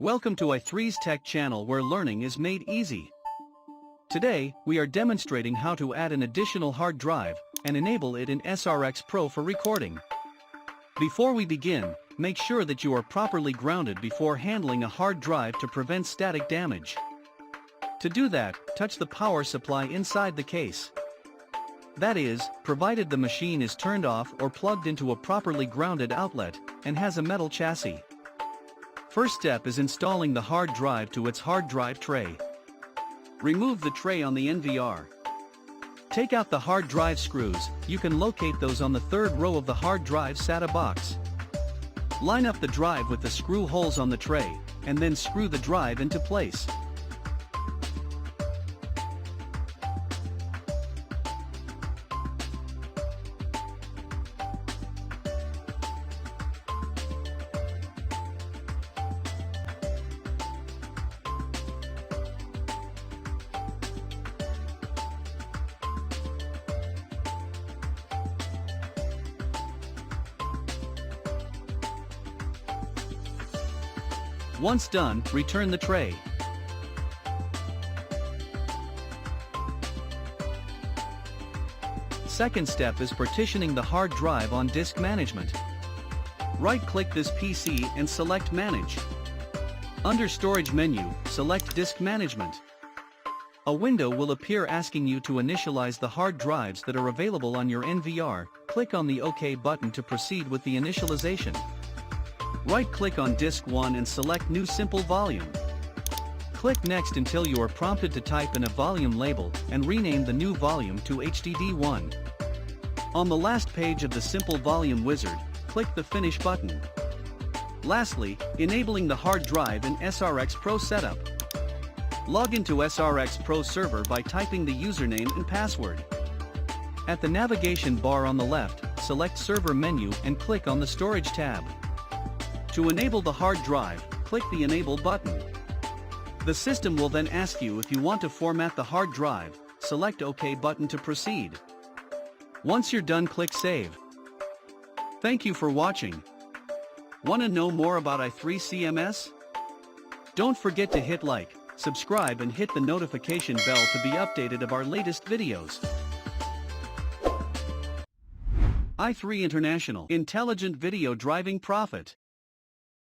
Welcome to i3's Tech channel where learning is made easy. Today, we are demonstrating how to add an additional hard drive and enable it in SRX Pro for recording. Before we begin, make sure that you are properly grounded before handling a hard drive to prevent static damage. To do that, touch the power supply inside the case. That is, provided the machine is turned off or plugged into a properly grounded outlet and has a metal chassis. First step is installing the hard drive to its hard drive tray. Remove the tray on the NVR. Take out the hard drive screws. You can locate those on the third row of the hard drive SATA box. Line up the drive with the screw holes on the tray, and then screw the drive into place. Once done, return the tray. Second step is partitioning the hard drive on disk management. Right-click this PC and select Manage. Under Storage menu, select Disk Management. A window will appear asking you to initialize the hard drives that are available on your NVR. Click on the OK button to proceed with the initialization. Right-click on Disk 1 and select New Simple Volume. Click Next until you are prompted to type in a volume label and rename the new volume to HDD 1. On the last page of the Simple Volume wizard, click the Finish button. Lastly, enabling the hard drive in SRX Pro setup. Log into SRX Pro server by typing the username and password. At the navigation bar on the left, select Server menu and click on the Storage tab. To enable the hard drive, click the Enable button. The system will then ask you if you want to format the hard drive. Select OK button to proceed. Once you're done, click Save. Thank you for watching. Want to know more about i3 CMS? Don't forget to hit like, subscribe and hit the notification bell to be updated of our latest videos. i3 International, Intelligent Video Driving Profit.